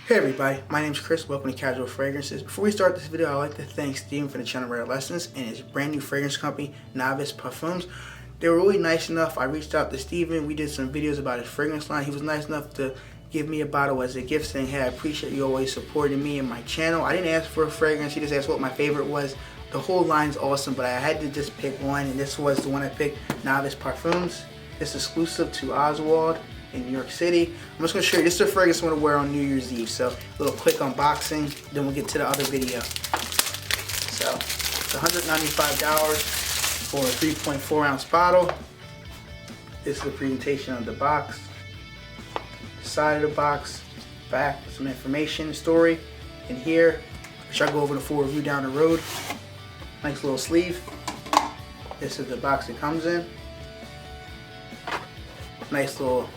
Hey everybody, my name is Chris. Welcome to Casual Fragrances. Before we start this video, I'd like to thank Steven for the channel Rare Lessons and his brand new fragrance company, Novice Parfums. They were really nice enough. I reached out to Steven. We did some videos about his fragrance line. He was nice enough to give me a bottle as a gift, saying, hey, I appreciate you always supporting me and my channel. I didn't ask for a fragrance. He just asked what my favorite was. The whole line's awesome, but I had to just pick one, and this was the one I picked, Novice Parfums. It's exclusive to Oswald in New York City. I'm just going to show you, this is the fragrance I'm going to wear on New Year's Eve. So a little quick unboxing, then we'll get to the other video. So it's $195 for a 3.4 ounce bottle. This is the presentation of the box. The side of the box, back, some information, story. And here, which I'll go over the full review down the road. Nice little sleeve. This is the box it comes in. Nice little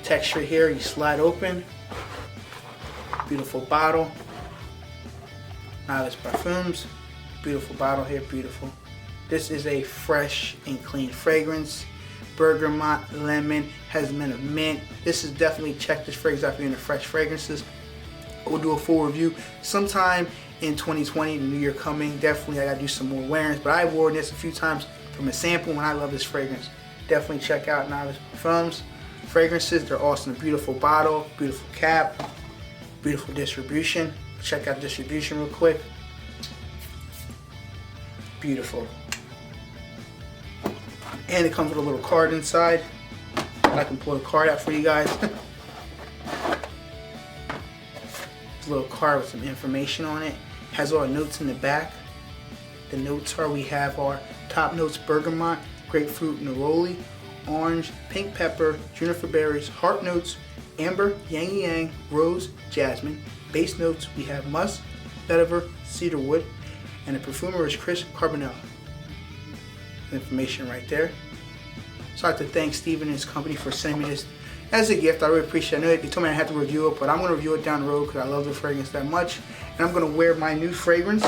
texture here, you slide open. Beautiful bottle. Novice Parfums. Beautiful bottle here, beautiful. This is a fresh and clean fragrance. Bergamot, lemon, has a mint of mint. This is definitely, check this fragrance out if you're into fresh fragrances. We'll do a full review sometime in 2020, the new year coming. Definitely I gotta do some more wearings, but I've worn this a few times from a sample and I love this fragrance. Definitely check out Novice Parfums. Fragrances, they're awesome. Beautiful bottle, beautiful cap, beautiful distribution. Check out distribution real quick. Beautiful. And it comes with a little card inside. I can pull the card out for you guys. It's a little card with some information on it. Has all the notes in the back. The notes are, we have our top notes: bergamot, grapefruit, neroli, orange, pink pepper, juniper berries. Heart notes: amber, yang yang, rose, jasmine. Base notes, we have musk, vetiver, cedarwood, and the perfumer is Chris Carbonell. Information right there. So I'd like to thank Steven and his company for sending me this as a gift. I really appreciate it. I know they told me I had to review it, but I'm going to review it down the road because I love the fragrance that much. And I'm going to wear my new fragrance,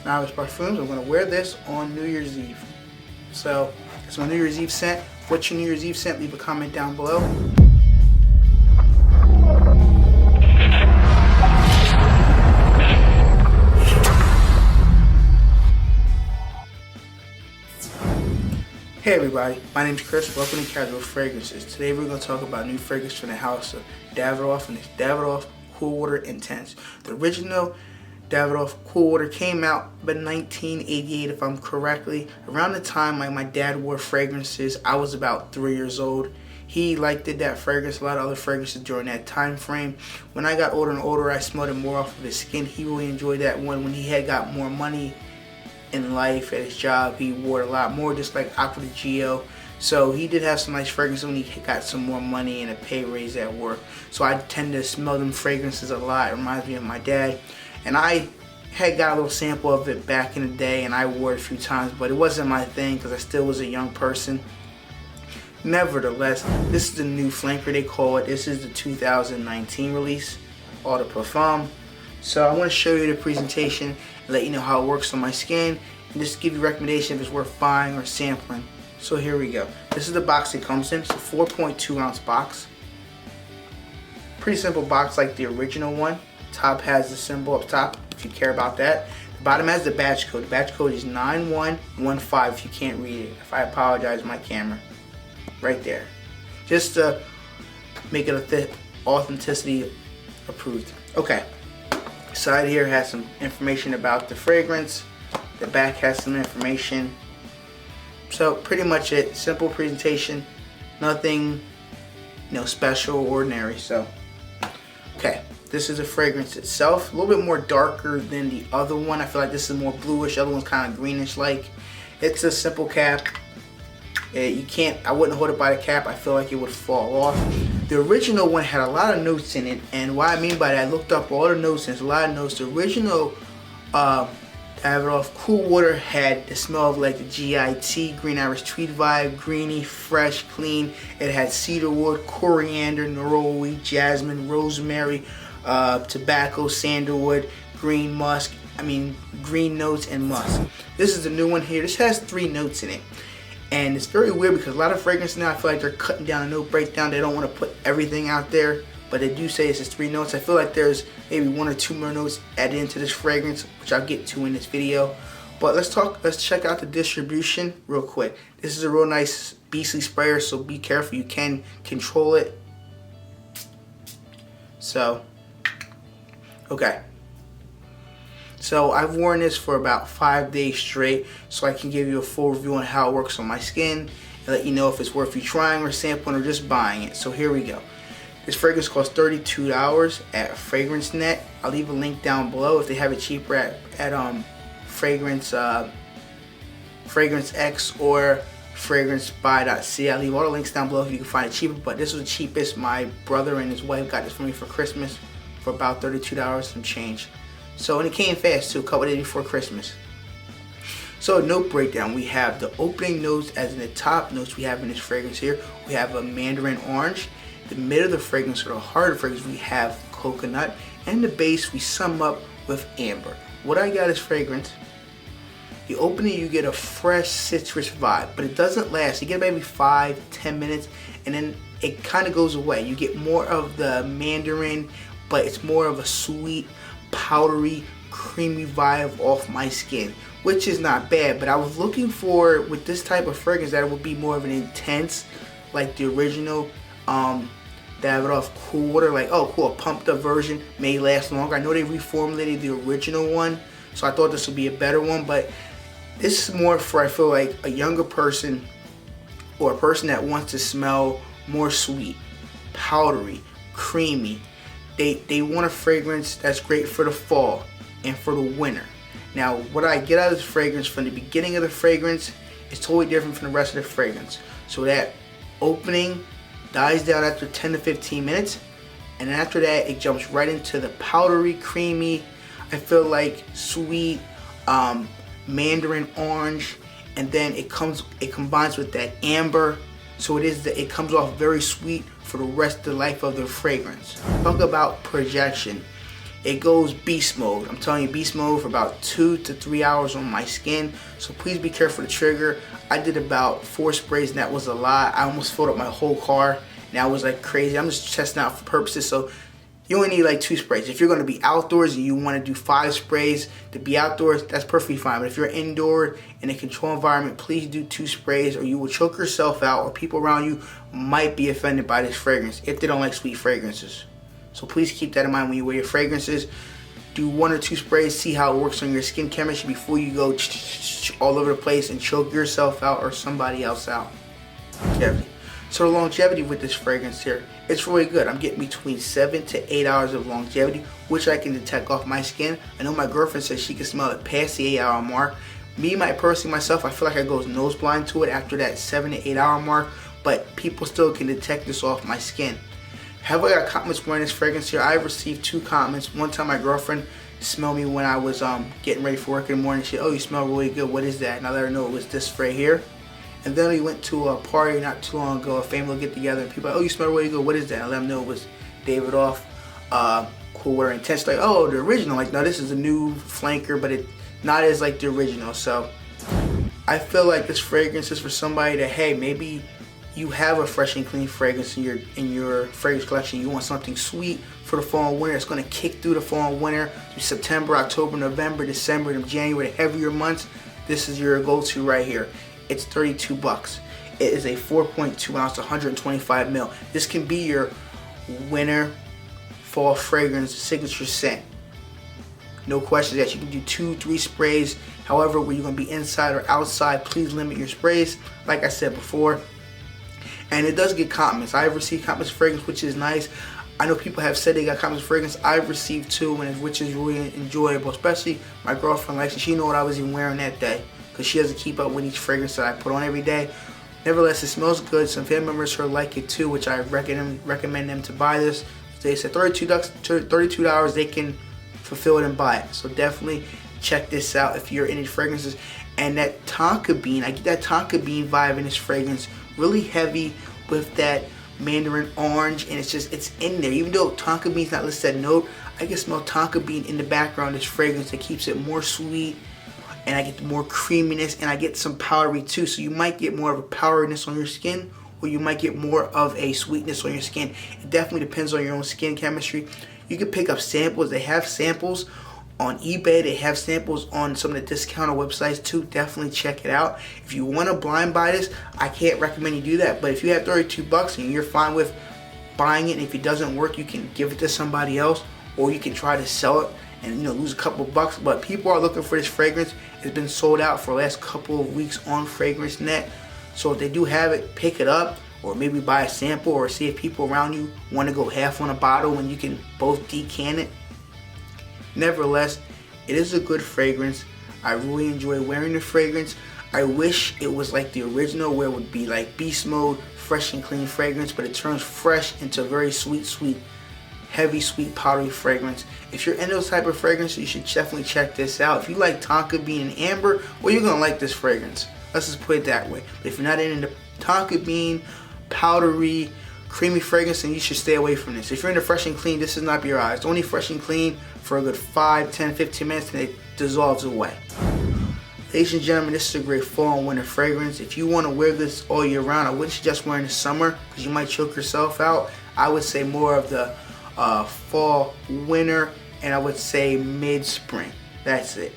Novice Parfums. I'm going to wear this on New Year's Eve. So it's my New Year's Eve scent. What's your New Year's Eve scent? Leave a comment down below. Hey everybody, my name is Chris. Welcome to Casual Fragrances. Today we're going to talk about a new fragrance from the house of Davidoff, and it's Davidoff Cool Water Intense. The original Davidoff Cool Water came out in 1988, if I'm correctly. Around the time my dad wore fragrances, I was about 3 years old. He liked that fragrance, a lot of other fragrances during that time frame. When I got older and older, I smelled it more off of his skin. He really enjoyed that one. When he had got more money in life, at his job, he wore it a lot more, just like Aqua di Gio. So he did have some nice fragrances when he got some more money and a pay raise at work. So I tend to smell them fragrances a lot. It reminds me of my dad. And I had got a little sample of it back in the day, and I wore it a few times, but it wasn't my thing because I still was a young person. Nevertheless, this is the new flanker, they call it. This is the 2019 release, Eau de Parfum. So I want to show you the presentation and let you know how it works on my skin, and just give you a recommendation if it's worth buying or sampling. So here we go. This is the box it comes in. It's a 4.2 ounce box. Pretty simple box like the original one. Top has the symbol up top if you care about that. The bottom has the batch code. The batch code is 9115 if you can't read it. If I apologize, my camera. Right there. Just to make it a authenticity approved. Okay. Side here has some information about the fragrance. The back has some information. So pretty much it. Simple presentation. Nothing, special or ordinary. So okay, this is the fragrance itself. A little bit more darker than the other one. I feel like this is more bluish. The other one's kind of greenish like. It's a simple cap. I wouldn't hold it by the cap. I feel like it would fall off. The original one had a lot of notes in it, and what I mean by that, I looked up all the notes, and there's a lot of notes. The original Davidoff Cool Water had the smell of like the GIT, Green Irish Tweed vibe, greeny, fresh, clean. It had cedarwood, coriander, neroli, jasmine, rosemary, tobacco, sandalwood, green musk. Green notes and musk. This is the new one here. This has 3 notes in it. And it's very weird because a lot of fragrances now, I feel like they're cutting down a note breakdown. They don't want to put everything out there. but they do say it's just 3 notes. I feel like there's maybe 1 or 2 more notes added into this fragrance, which I'll get to in this video. But let's check out the distribution real quick. This is a real nice Beastly sprayer, so be careful, you can control it. So, okay. So I've worn this for about 5 days straight, so I can give you a full review on how it works on my skin and let you know if it's worth you trying or sampling or just buying it. So here we go. This fragrance costs $32 at FragranceNet. I'll leave a link down below if they have it cheaper at Fragrance X or FragranceBuy.ca. I'll leave all the links down below if you can find it cheaper, but this was the cheapest. My brother and his wife got this for me for Christmas for about $32 some change. So, and it came fast too, a couple days before Christmas. So, note breakdown. We have the opening notes, as in the top notes we have in this fragrance here. We have a mandarin orange. The middle of the fragrance, or the heart of the fragrance, we have coconut. And the base, we sum up with amber. What I got is fragrance. The opening, you get a fresh citrus vibe, but it doesn't last. You get maybe 5-10 minutes, and then it kind of goes away. You get more of the mandarin, but it's more of a sweet, powdery, creamy vibe off my skin, which is not bad. But I was looking for, with this type of fragrance, that it would be more of an intense, like the original Davidoff Cool Water. Like, oh cool, a pumped up version may last longer. I know they reformulated the original one, so I thought this would be a better one, but this is more for, I feel like, a younger person or a person that wants to smell more sweet, powdery, creamy. They want a fragrance that's great for the fall and for the winter. Now, what I get out of this fragrance from the beginning of the fragrance is totally different from the rest of the fragrance. So that opening dies down after 10 to 15 minutes, and then after that it jumps right into the powdery, creamy, I feel like sweet, mandarin orange, and then it combines with that amber, so it comes off very sweet for the rest of the life of the fragrance. Talk about projection. It goes beast mode. I'm telling you, beast mode for about 2 to 3 hours on my skin, so please be careful to trigger. I did about 4 sprays and that was a lot. I almost filled up my whole car and I was like crazy. I'm just testing out for purposes, so you only need like 2 sprays. If you're going to be outdoors and you want to do 5 sprays to be outdoors, that's perfectly fine. But if you're indoor in a controlled environment, please do 2 sprays or you will choke yourself out, or people around you might be offended by this fragrance if they don't like sweet fragrances. So please keep that in mind when you wear your fragrances. Do 1 or 2 sprays, see how it works on your skin chemistry before you go all over the place and choke yourself out or somebody else out. Longevity. So the longevity with this fragrance here, it's really good. I'm getting between 7 to 8 hours of longevity, which I can detect off my skin. I know my girlfriend says she can smell it past the 8-hour mark. Personally myself, I feel like I go nose blind to it after that 7 to 8 hour mark, but people still can detect this off my skin. Have I got compliments wearing this fragrance here? I've received 2 compliments. One time my girlfriend smelled me when I was getting ready for work in the morning. She said, "Oh, you smell really good. What is that?" And I let her know it was this spray here. And then we went to a party not too long ago, a family get together, and people were like, "Oh, you smell really good. What is that?" And I let them know it was Davidoff Cool Water Intense. Like, oh, the original. Like, no, this is a new flanker, but it's not as like the original. So I feel like this fragrance is for somebody that, hey, maybe you have a fresh and clean fragrance in your fragrance collection. You want something sweet for the fall and winter. It's going to kick through the fall and winter, through September, October, November, December, and January, the heavier months. This is your go-to right here. It's $32. It is a 4.2 ounce, 125 ml. This can be your winter fall fragrance signature scent. No questions asked. You can do 2-3 sprays. However, when you're going to be inside or outside, please limit your sprays, like I said before. And it does get compliments. I've received compliments for fragrance, which is nice. I know people have said they got compliments for fragrance. I've received 2, which is really enjoyable. Especially my girlfriend likes it. She knew what I was even wearing that day, because she doesn't keep up with each fragrance that I put on every day. Nevertheless, it smells good. Some family members here like it too, which I recommend them to buy this. They said $32, they can fulfill it and buy it. So definitely check this out if you're into fragrances. And that tonka bean, I get that tonka bean vibe in this fragrance, really heavy with that mandarin orange, and it's in there. Even though tonka bean's not listed as a note, I can smell tonka bean in the background. This fragrance that keeps it more sweet, and I get more creaminess, and I get some powdery too. So you might get more of a powderiness on your skin or you might get more of a sweetness on your skin. It definitely depends on your own skin chemistry. You can pick up samples. They have samples on eBay. They have samples on some of the discounted websites too. Definitely check it out. If you want to blind buy this, I can't recommend you do that. But if you have $32 and you're fine with buying it, and if it doesn't work, you can give it to somebody else, or you can try to sell it and lose a couple bucks. But people are looking for this fragrance. It's been sold out for the last couple of weeks on FragranceNet. So if they do have it, pick it up, or maybe buy a sample, or see if people around you want to go half on a bottle and you can both decant it. Nevertheless, it is a good fragrance. I really enjoy wearing the fragrance. I wish it was like the original, where it would be like beast mode, fresh and clean fragrance, but it turns fresh into a very sweet, heavy, sweet, powdery fragrance. If you're into those type of fragrances, you should definitely check this out. If you like tonka bean and amber, well, you're gonna like this fragrance. Let's just put it that way. But if you're not into tonka bean, powdery, creamy fragrance, then you should stay away from this. If you're into fresh and clean, this is not for your eyes. It's only fresh and clean for a good 5, 10, 15 minutes, and it dissolves away. Ladies and gentlemen, this is a great fall and winter fragrance. If you want to wear this all year round, I wouldn't suggest wearing it in the summer because you might choke yourself out. I would say more of the fall, winter, and I would say mid-spring. That's it.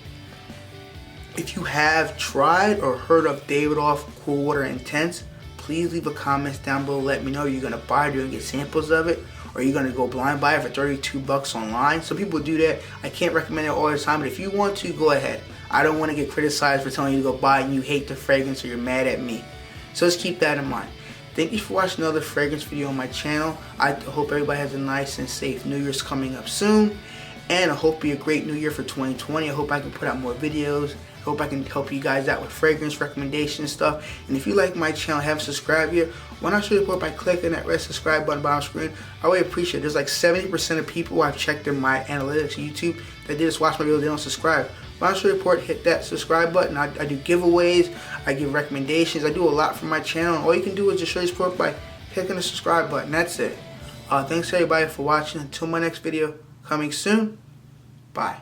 If you have tried or heard of Davidoff Cool Water Intense, please leave a comment down below. Let me know. You're going to buy it, you're going to get samples of it, or you're going to go blind buy it for $32 online. Some people do that. I can't recommend it all the time, but if you want to, go ahead. I don't want to get criticized for telling you to go buy it and you hate the fragrance or you're mad at me. So just keep that in mind. Thank you for watching another fragrance video on my channel. I hope everybody has a nice and safe New Year's coming up soon. And I hope it'll be a great new year for 2020. I hope I can put out more videos. I hope I can help you guys out with fragrance recommendations and stuff. And if you like my channel, haven't subscribed yet, why not show your support by clicking that red subscribe button bottom screen? I really appreciate it. There's like 70% of people I've checked in my analytics YouTube that did just watch my video, they don't subscribe. Why not show your support, hit that subscribe button. I do giveaways, I give recommendations, I do a lot for my channel. And all you can do is just show your support by clicking the subscribe button. That's it. Thanks everybody for watching. Until my next video coming soon. Bye.